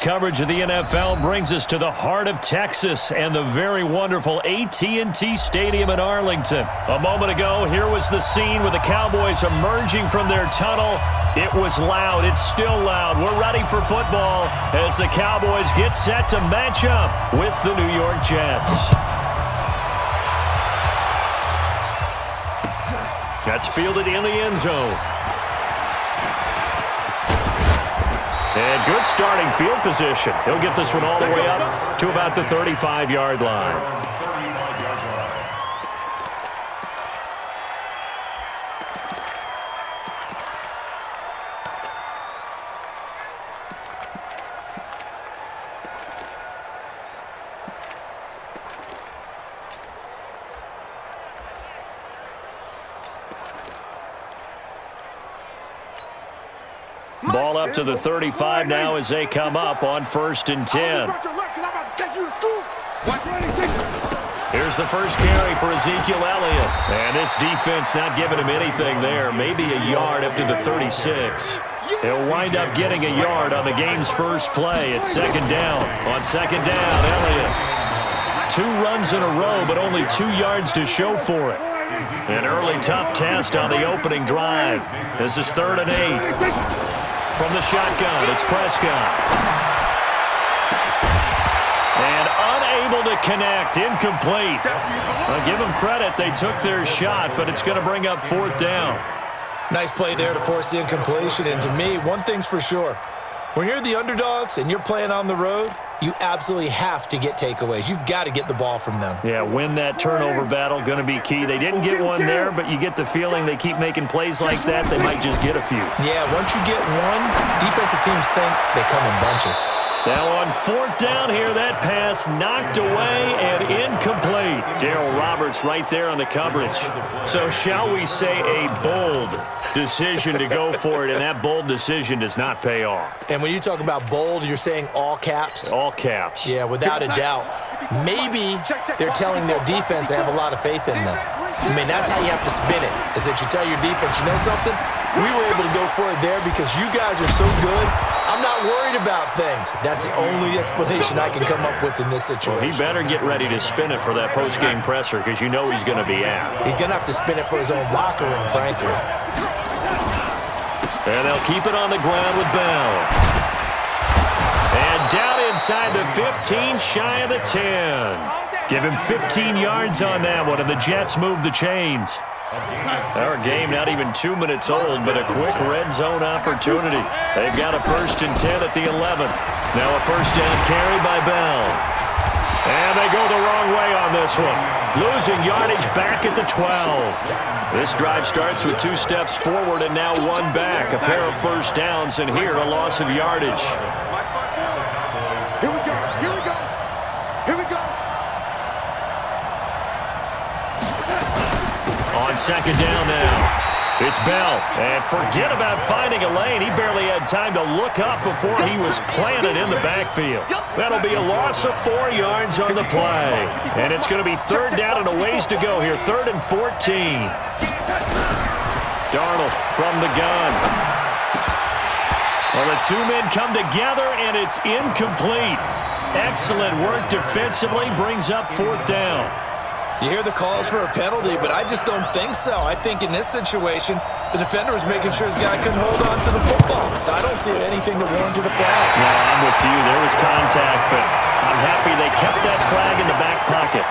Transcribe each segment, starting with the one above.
coverage of the NFL brings us to the heart of Texas and the very wonderful AT&T Stadium in Arlington. A moment ago, here was the scene with the Cowboys emerging from their tunnel. It was loud. It's still loud. We're ready for football as the Cowboys get set to match up with the New York Jets. That's fielded in the end zone. And good starting field position. He'll get this one all the way up to about the 35-yard line. Ball up to the 35 now as they come up on 1st and 10. Here's the first carry for Ezekiel Elliott. And this defense not giving him anything there. Maybe a yard up to the 36. He'll wind up getting a yard on the game's first play. It's 2nd down. On 2nd down, Elliott. 2 runs in a row, but only 2 yards to show for it. An early tough test on the opening drive. This is 3rd and 8. From the shotgun, it's Prescott. And unable to connect, incomplete. I'll give them credit, they took their shot, but it's going to bring up 4th down. Nice play there to force the incompletion, and to me, one thing's for sure. When you're the underdogs and you're playing on the road, you absolutely have to get takeaways. You've got to get the ball from them. Yeah, win that turnover battle, going to be key. They didn't get one there, but you get the feeling they keep making plays like that, they might just get a few. Yeah, once you get one, defensive teams think they come in bunches. Now on 4th down here, that pass knocked away and incomplete. Darryl Roberts right there on the coverage. So shall we say a bold decision to go for it, and that bold decision does not pay off. And when you talk about bold, you're saying all caps? All caps. Yeah, without a doubt. Maybe they're telling their defense they have a lot of faith in them. I mean, that's how you have to spin it, is that you tell your defense, you know something? We were able to go for it there because you guys are so good. I'm not worried about things. That's the only explanation I can come up with in this situation. Well, he better get ready to spin it for that post-game presser because you know he's going to be out. He's going to have to spin it for his own locker room, frankly. And they'll keep it on the ground with Bell. And down inside the 15, shy of the 10. Give him 15 yards on that one, and the Jets move the chains. Our game not even 2 minutes old, but a quick red zone opportunity. They've got a 1st and 10 at the 11. Now a 1st down carry by Bell. And they go the wrong way on this one. Losing yardage back at the 12. This drive starts with 2 steps forward and now 1 back. A pair of 1st downs, and here a loss of yardage. Here we go. Here we go. Here we go. On 2nd down now. It's Bell. And forget about finding a lane. He barely had time to look up before he was planted in the backfield. That'll be a loss of 4 yards on the play. And it's going to be 3rd down and a ways to go here. 3rd and 14. Darnold from the gun. Well, the 2 men come together, and it's incomplete. Excellent work defensively. Brings up 4th down. You hear the calls for a penalty, but I just don't think so. I think in this situation, the defender was making sure his guy couldn't hold on to the football. So I don't see anything to warrant to the flag. No, I'm with you. There was contact, but I'm happy they kept that flag in the back pocket.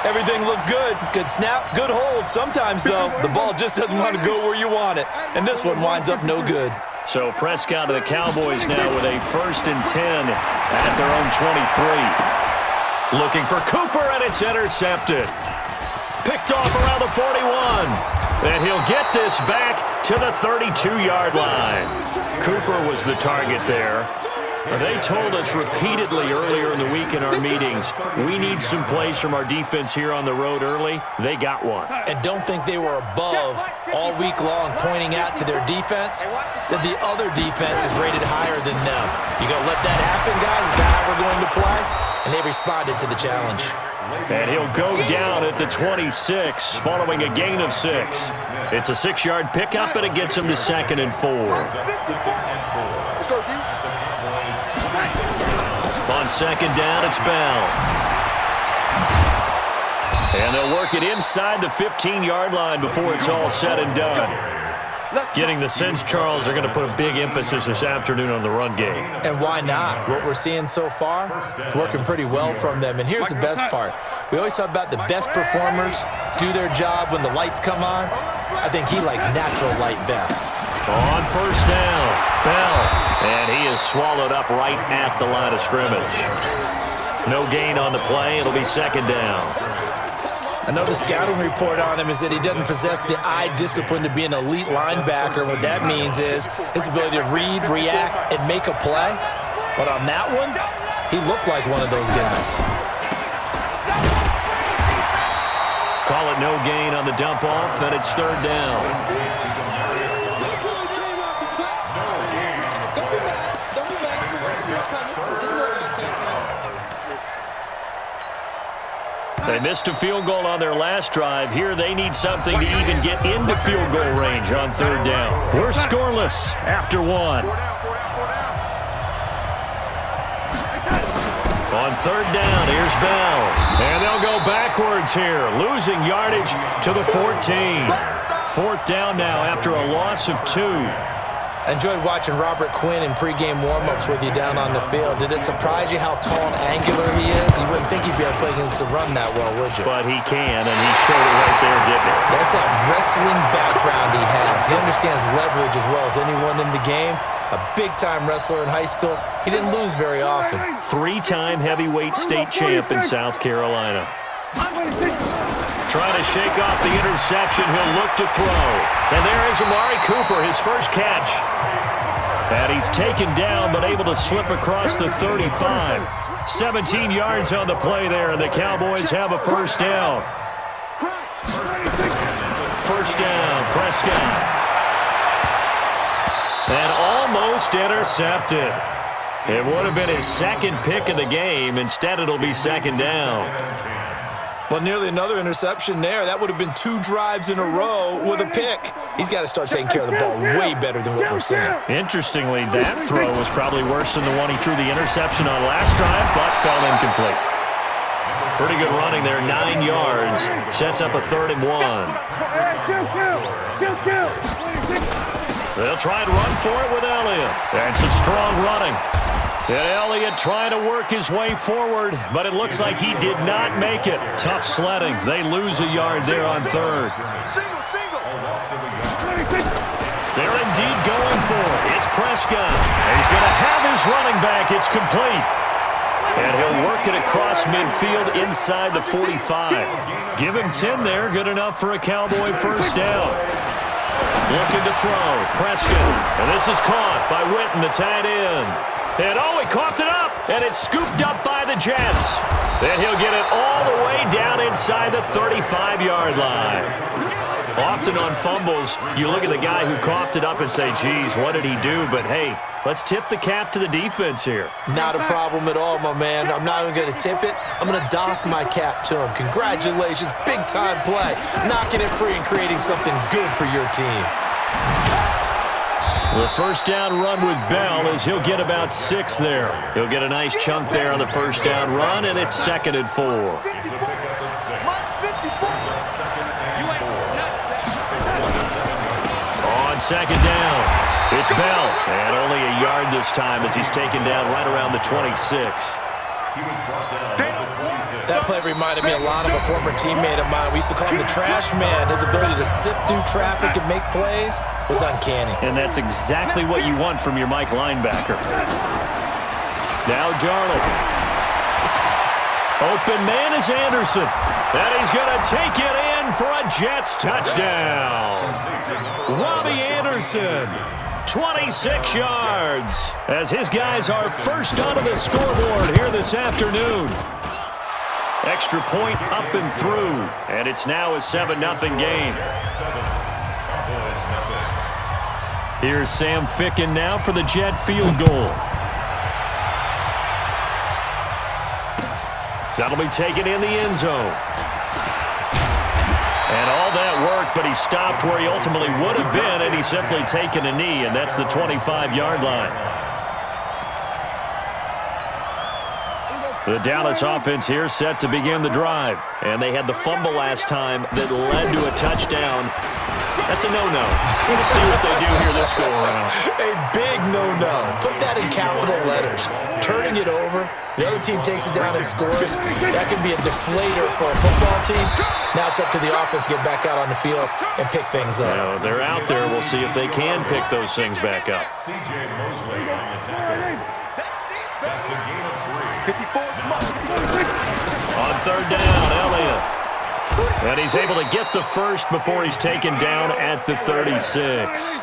Everything looked good. Good snap, good hold. Sometimes, though, the ball just doesn't want to go where you want it. And this one winds up no good. So Prescott of the Cowboys now with a 1st and 10 at their own 23. Looking for Cooper, and it's intercepted. Picked off around the 41. And he'll get this back to the 32-yard line. Cooper was the target there. They told us repeatedly earlier in the week in our meetings, we need some plays from our defense here on the road early. They got one. And don't think they were above all week long pointing out to their defense that the other defense is rated higher than them. You going to let that happen, guys? Is that how we're going to play? And they responded to the challenge. And he'll go down at the 26 following a gain of 6. It's a 6-yard pickup, and it gets him to 2nd and 4. Let's go, D. On second down, it's Bell. And they'll work it inside the 15-yard line before it's all said and done. Getting the sense, Charles, they're going to put a big emphasis this afternoon on the run game. And why not? What we're seeing so far is working pretty well from them. And here's the best part. We always talk about the best performers do their job when the lights come on. I think he likes natural light best. On first down, Bell. And he is swallowed up right at the line of scrimmage. No gain on the play. It'll be second down. I know the scouting report on him is that he doesn't possess the eye discipline to be an elite linebacker. And what that means is his ability to read, react, and make a play. But on that one, he looked like one of those guys. Call it no gain on the dump off, and it's third down. They missed a field goal on their last drive. Here they need something to even get into field goal range on third down. We're scoreless after one. On third down, here's Bell. And they'll go backwards here, losing yardage to the 14. Fourth down now after a loss of 2. I enjoyed watching Robert Quinn in pregame warm-ups with you down on the field. Did it surprise you how tall and angular he is? You wouldn't think he'd be able to play against the run that well, would you? But he can, and he showed it right there, didn't he? That's that wrestling background he has. He understands leverage as well as anyone in the game. A big-time wrestler in high school. He didn't lose very often. 3-time heavyweight state champ in South Carolina. Trying to shake off the interception. He'll look to throw. And there is Amari Cooper, his first catch. And he's taken down but able to slip across the 35. 17 yards on the play there, and the Cowboys have a first down. First down, Prescott. And almost intercepted. It would have been his second pick of the game. Instead, it'll be second down. Well, nearly another interception there. That would have been 2 drives in a row with a pick. He's got to start taking care of the ball way better than what we're seeing. Interestingly, that throw was probably worse than the one he threw the interception on last drive, but fell incomplete. Pretty good running there, 9 yards. Sets up a 3rd and 1. They'll try and run for it with Elliott. And some strong running. And Elliott trying to work his way forward, but it looks like he did not make it. Tough sledding. They lose a yard there on 3rd. They're indeed going for it. It's Prescott. He's going to have his running back. It's complete. And he'll work it across midfield inside the 45. Give him 10 there. Good enough for a Cowboy first down. Looking to throw. Prescott. And this is caught by Witten, the tight end. And oh, he coughed it up, and it's scooped up by the Jets. And he'll get it all the way down inside the 35-yard line. Often on fumbles, you look at the guy who coughed it up and say, geez, what did he do? But, hey, let's tip the cap to the defense here. Not a problem at all, my man. I'm not even going to tip it. I'm going to doff my cap to him. Congratulations, big-time play. Knocking it free and creating something good for your team. The first down run with Bell is he'll get about 6 there. He'll get a nice chunk there on the first down run, and it's 2nd and 4. On second down, it's Bell. And only a yard this time as he's taken down right around the 26. That play reminded me a lot of a former teammate of mine. We used to call him the trash man. His ability to sift through traffic and make plays was uncanny. And that's exactly what you want from your Mike linebacker. Now Darnold. Open man is Anderson. And he's going to take it in for a Jets touchdown. Robbie Anderson. 26 yards as his guys are first onto the scoreboard here this afternoon. Extra point up and through, and it's now a 7-0 game. Here's Sam Ficken now for the Jet field goal. That'll be taken in the end zone. And all that work, but he stopped where he ultimately would have been, and he's simply taken a knee, and that's the 25-yard line. The Dallas offense here set to begin the drive. And they had the fumble last time that led to a touchdown. That's a no-no. We'll see what they do here this go-around. A big no-no. Put that in capital letters. Turning it over. The other team takes it down and scores. That can be a deflator for a football team. Now it's up to the offense to get back out on the field and pick things up. Now, they're out there. We'll see if they can pick those things back up. That's a gain of 3. 54. On third down, Elliott. And he's able to get the first before he's taken down at the 36.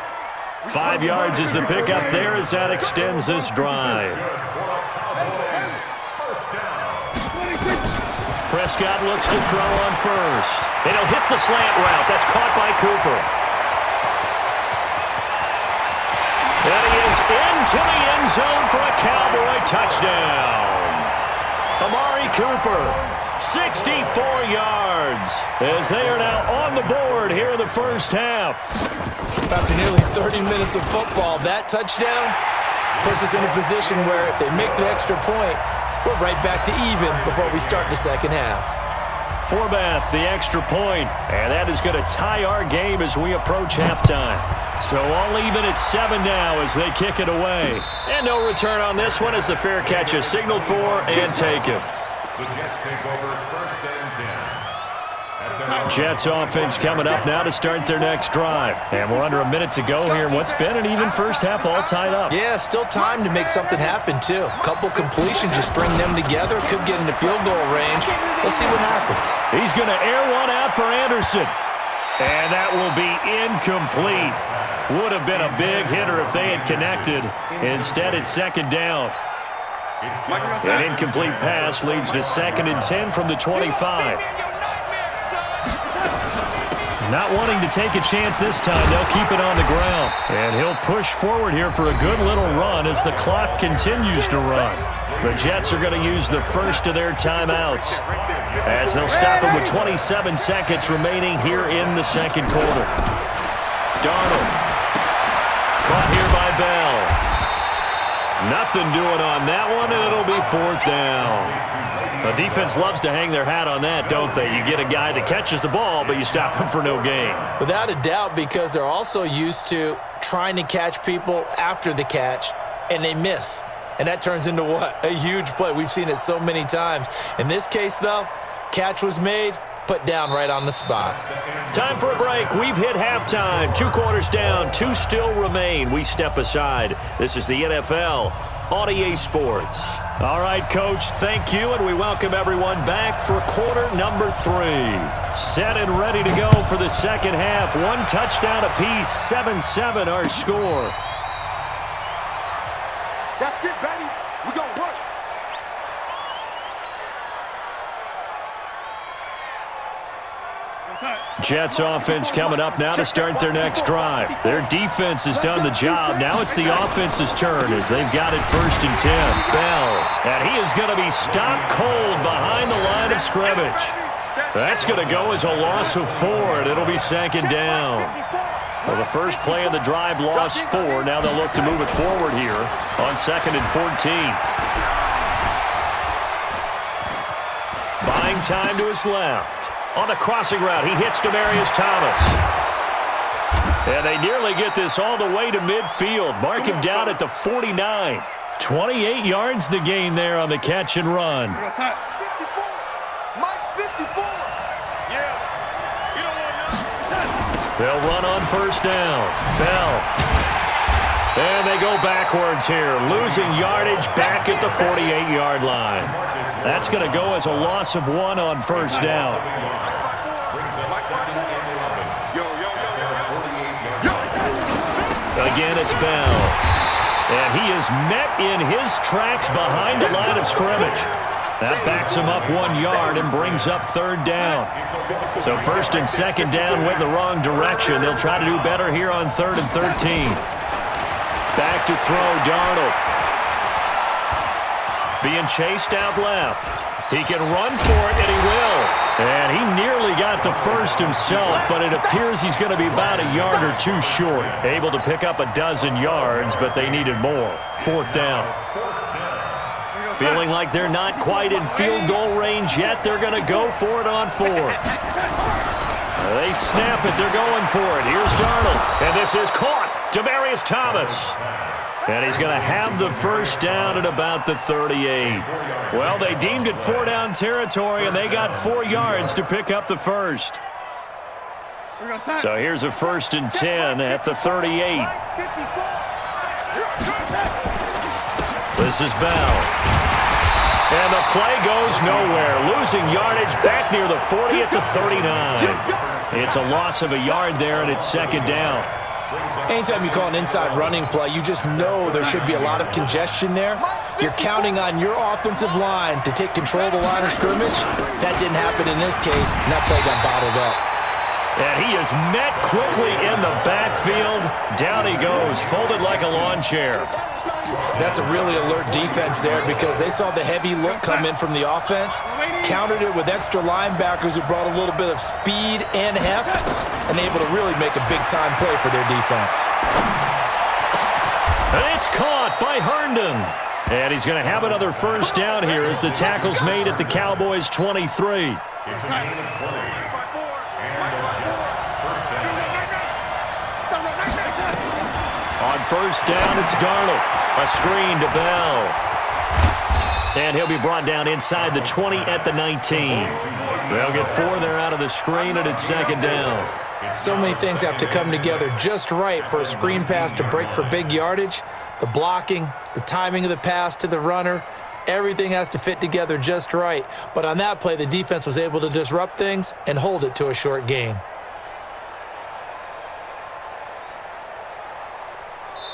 5 yards is the pickup there as that extends this drive. Prescott looks to throw on first. And he'll hit the slant route. That's caught by Cooper. And he is into the end zone for a Cowboy touchdown. Amari Cooper, 64 yards, as they are now on the board here in the first half. After nearly 30 minutes of football, that touchdown puts us in a position where if they make the extra point, we're right back to even before we start the second half. Forbath, the extra point, and that is going to tie our game as we approach halftime. So all even at 7 now as they kick it away. And no return on this one as the fair catch is signaled for and taken. The Jets take over first and 10. Jets offense coming up now to start their next drive. And we're under a minute to go here. What's been an even first half all tied up. Yeah, still time to make something happen, too. A couple completions, just string them together. Could get into field goal range. Let's see what happens. He's going to air one out for Anderson. And that will be incomplete. Would have been a big hitter if they had connected. Instead, it's second down. An incomplete pass leads to 2nd and 10 from the 25. Not wanting to take a chance this time, they'll keep it on the ground. And he'll push forward here for a good little run as the clock continues to run. The Jets are going to use the first of their timeouts as they'll stop him with 27 seconds remaining here in the second quarter. Darnold. Caught here by Bell. Nothing doing on that one, and it'll be 4th down. The defense loves to hang their hat on that, don't they? You get a guy that catches the ball, but you stop him for no gain. Without a doubt, because they're also used to trying to catch people after the catch, and they miss. And that turns into what? A huge play. We've seen it so many times. In this case, though, catch was made, put down right on the spot. Time for a break. We've hit halftime. 2 quarters down. 2 still remain. We step aside. This is the NFL on EA Sports. All right, Coach, thank you, and we welcome everyone back for quarter number 3. Set and ready to go for the second half. 1 touchdown apiece, 7-7 our score. That's it, baby. We gonna work. Jets offense coming up now to start their next drive. Their defense has done the job. Now it's the offense's turn as they've got it 1st and 10. Bell, and he is going to be stopped cold behind the line of scrimmage. That's going to go as a loss of 4, and it'll be 2nd down. Well, the first play of the drive lost 4. Now they'll look to move it forward here on 2nd and 14. Buying time to his left. On the crossing route, he hits Demaryius Thomas. And they nearly get this all the way to midfield. Mark him down at the 49. 28 yards the gain there on the catch and run. 54. Mike, 54. Yeah. You don't want They'll run on 1st down. Bell. And they go backwards here, losing yardage back at the 48-yard line. That's going to go as a loss of 1 on 1st down. Again, it's Bell. And he is met in his tracks behind the line of scrimmage. That backs him up 1 yard and brings up 3rd down. So 1st and 2nd down went in the wrong direction. They'll try to do better here on 3rd and 13. Back to throw, Darnold. Being chased out left. He can run for it, and he will. And he nearly got the first himself, but it appears he's going to be about a yard or 2 short. Able to pick up a dozen yards, but they needed more. 4th down. Feeling like they're not quite in field goal range yet. They're going to go for it on 4th. They snap it. They're going for it. Here's Darnold. And this is caught. Demaryius Thomas. And he's going to have the first down at about the 38. Well, they deemed it 4-down territory, and they got 4 yards to pick up the first. So here's a 1st and 10 at the 38. This is Bell. And the play goes nowhere. Losing yardage back near the 40 at the 39. It's a loss of a yard there, and it's 2nd down. Anytime you call an inside running play, you just know there should be a lot of congestion there. You're counting on your offensive line to take control of the line of scrimmage. That didn't happen in this case, and that play got bottled up. And he is met quickly in the backfield. Down he goes, folded like a lawn chair. That's a really alert defense there because they saw the heavy look come in from the offense, countered it with extra linebackers who brought a little bit of speed and heft, and able to really make a big-time play for their defense. And it's caught by Herndon. And he's going to have another first down here as the tackle's made at the Cowboys' 23. On first down, it's Darnold. A screen to Bell. And he'll be brought down inside the 20 at the 19. They'll get 4 there out of the screen, and it's 2nd down. So many things have to come together just right for a screen pass to break for big yardage. The blocking, the timing of the pass to the runner, everything has to fit together just right. But on that play, the defense was able to disrupt things and hold it to a short gain.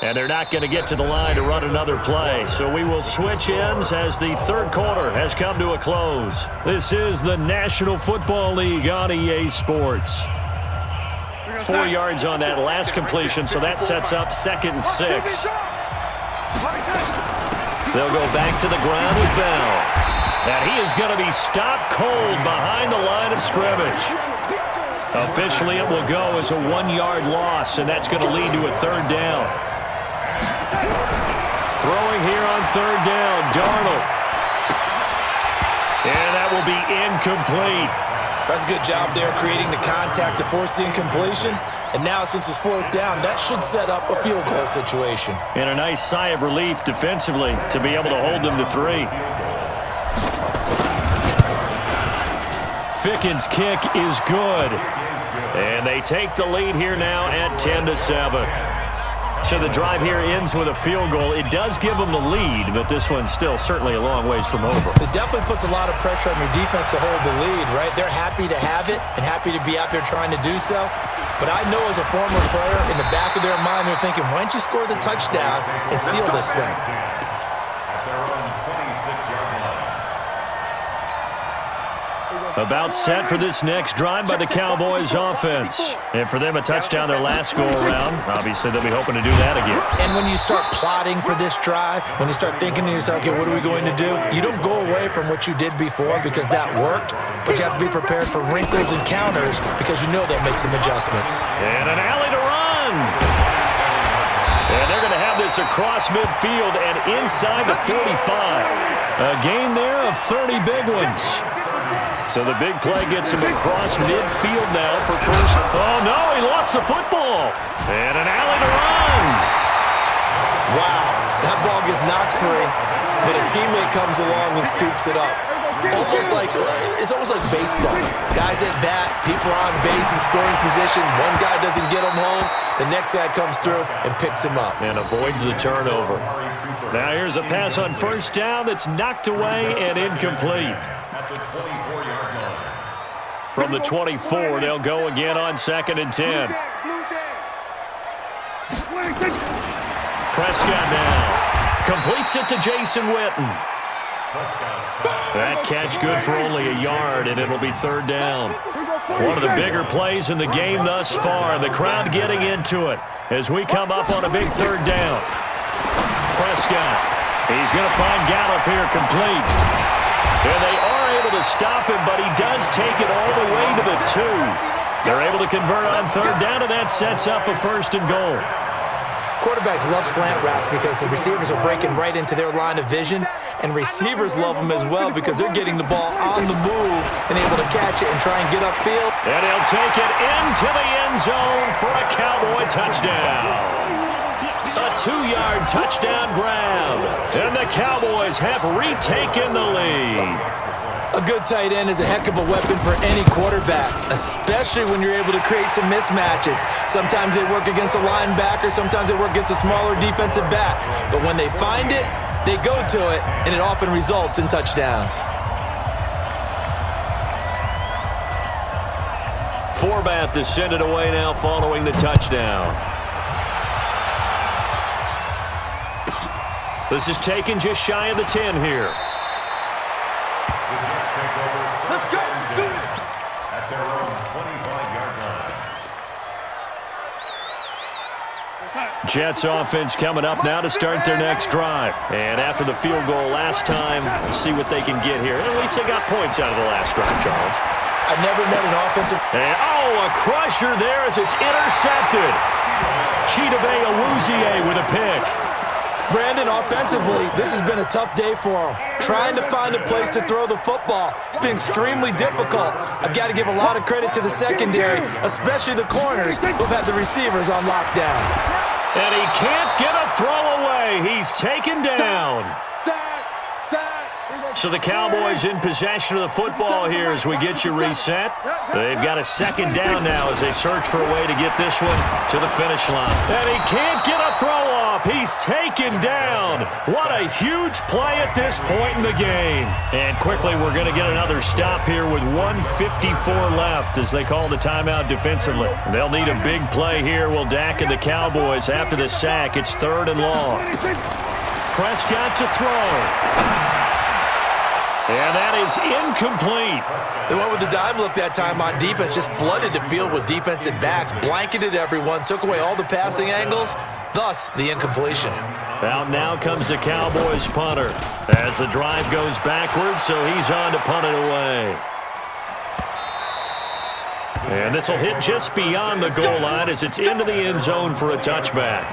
And they're not going to get to the line to run another play. So we will switch ends as the 3rd quarter has come to a close. This is the National Football League on EA Sports. 4 yards on that last completion, so that sets up 2nd and 6. They'll go back to the ground with Bell. And he is going to be stopped cold behind the line of scrimmage. Officially, it will go as a 1-yard loss, and that's going to lead to a 3rd down. Throwing here on 3rd down, Darnold. And that will be incomplete. That's a good job there creating the contact to force the incompletion. And now, since it's 4th down, that should set up a field goal situation. And a nice sigh of relief defensively to be able to hold them to 3. Ficken's kick is good. And they take the lead here now at 10-7. So the drive here ends with a field goal. It does give them the lead, but this one's still certainly a long ways from over. It definitely puts a lot of pressure on your defense to hold the lead, right? They're happy to have it and happy to be out there trying to do so. But I know as a former player, in the back of their mind, they're thinking, why don't you score the touchdown and seal this thing? About set for this next drive by the Cowboys offense. And for them, a touchdown their last go-around. Obviously, they'll be hoping to do that again. And when you start plotting for this drive, when you start thinking to yourself, okay, what are we going to do? You don't go away from what you did before because that worked, but you have to be prepared for wrinkles and counters because you know they'll make some adjustments. And an alley to run. And they're going to have this across midfield and inside the 45. A gain there of 30 big ones. So the big play gets him across midfield now for first. Oh, no, he lost the football. And an alley to run. Wow, that ball gets knocked free, but a teammate comes along and scoops it up. It's almost like baseball. Guys at bat, people are on base in scoring position. One guy doesn't get him home. The next guy comes through and picks him up. And avoids the turnover. Now here's a pass on first down that's knocked away and incomplete. From the 24, they'll go again on 2nd and 10. Prescott now completes it to Jason Witten. That catch good for only a yard, and it'll be 3rd down. One of the bigger plays in the game thus far. The crowd getting into it as we come up on a big 3rd down. Prescott, he's going to find Gallup here complete. And they are able to stop him, but he does take it all the way to the 2. They're able to convert on 3rd down, and that sets up a 1st and goal. Quarterbacks love slant routes because the receivers are breaking right into their line of vision, and receivers love them as well because they're getting the ball on the move and able to catch it and try and get upfield. And he'll take it into the end zone for a Cowboy touchdown. A 2-yard touchdown grab, and the Cowboys have retaken the lead. A good tight end is a heck of a weapon for any quarterback, especially when you're able to create some mismatches. Sometimes they work against a linebacker, sometimes they work against a smaller defensive back. But when they find it, they go to it, and it often results in touchdowns. Forbath to send it away now following the touchdown. This is taken just shy of the 10 here. Let's go. At their own 25-yard line. Jets offense coming up now to start their next drive. And after the field goal last time, we'll see what they can get here. At least they got points out of the last drive, Charles. I've never met an offensive... And, a crusher there as it's intercepted. Chidobe Awuzie with a pick. Brandon, offensively, this has been a tough day for him. Trying to find a place to throw the football. It's been extremely difficult. I've got to give a lot of credit to the secondary, especially the corners who've had the receivers on lockdown. And he can't get a throw away. He's taken down. So the Cowboys in possession of the football here as we get you reset. They've got a second down now as they search for a way to get this one to the finish line. And he can't get a throw off. He's taken down. What a huge play at this point in the game. And quickly we're going to get another stop here with 1:54 left as they call the timeout defensively. They'll need a big play here. Will Dak and the Cowboys after the sack. It's 3rd and long. Prescott to throw. And that is incomplete. They went with the dime look that time on defense, just flooded the field with defensive backs, blanketed everyone, took away all the passing angles, thus the incompletion. Out now comes the Cowboys punter as the drive goes backwards, so he's on to punt it away. And this will hit just beyond the goal line as it's into the end zone for a touchback.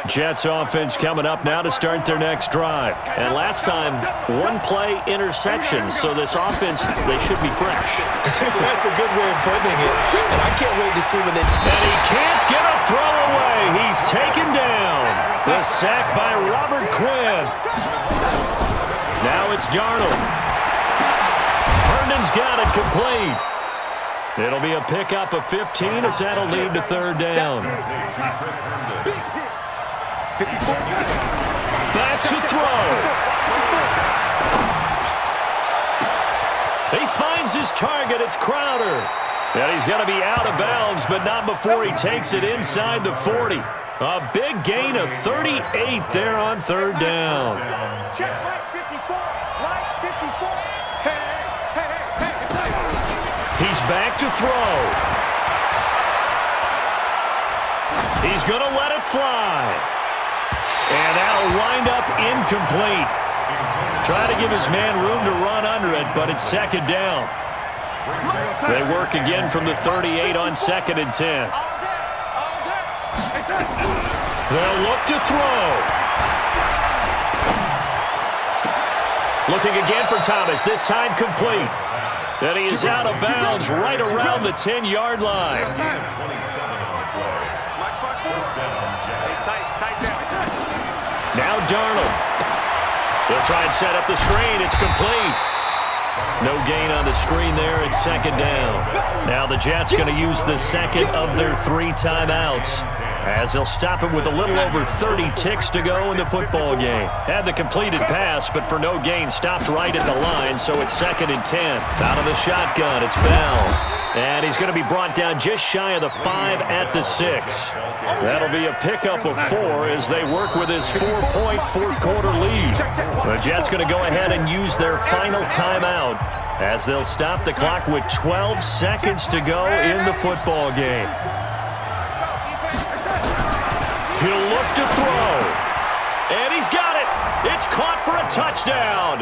Jets offense coming up now to start their next drive. And last time, 1-play interception, so this offense, they should be fresh. That's a good way of putting it. And I can't wait to see when they... And he can't get a throw away. He's taken down. The sack by Robert Quinn. Now it's Darnold. Herndon's got it complete. It'll be a pickup of 15 as that'll lead to 3rd down. Back to throw. He finds his target. It's Crowder. And he's going to be out of bounds, but not before he takes it inside the 40. A big gain of 38 there on 3rd down. Check right 54. Right 54. Hey. He's back to throw. He's going to let it fly. And that'll wind up incomplete. Try to give his man room to run under it, but it's 2nd down. They work again from the 38 on 2nd and 10. They'll look to throw. Looking again for Thomas, this time complete. And he is out of bounds right around the 10-yard line. Now Darnold. They'll try and set up the screen. It's complete. No gain on the screen there. It's 2nd down. Now the Jets going to use the second of their 3 timeouts as they'll stop it with a little over 30 ticks to go in the football game. Had the completed pass, but for no gain, stopped right at the line, so it's 2nd and 10. Out of the shotgun, it's Bell. And he's going to be brought down just shy of the 5 at the 6. That'll be a pickup of 4 as they work with his 4-point 4th-quarter lead. The Jets going to go ahead and use their final timeout as they'll stop the clock with 12 seconds to go in the football game. He'll look to throw. And he's got it. It's caught for a touchdown.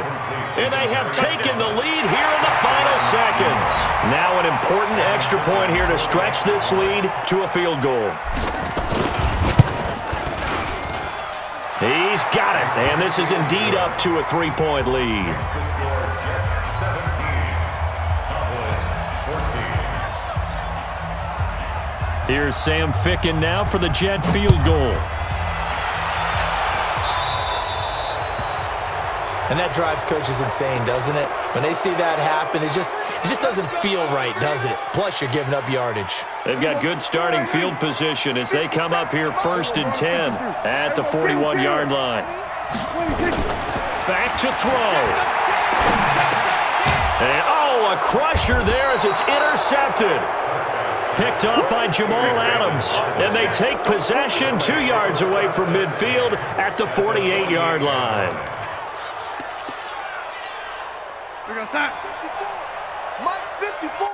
And they have taken the lead here in the final seconds. Now an important extra point here to stretch this lead to a field goal. He's got it, and this is indeed up to a 3-point lead. The score, Jets 17, Cowboys 14. Here's Sam Ficken now for the Jet field goal. And that drives coaches insane, doesn't it? When they see that happen, it just doesn't feel right, does it? Plus, you're giving up yardage. They've got good starting field position as they come up here 1st and 10 at the 41-yard line. Back to throw. And, oh, a crusher there as it's intercepted. Picked up by Jamal Adams. And they take possession 2 yards away from midfield at the 48-yard line. We're going to start. Mike 54.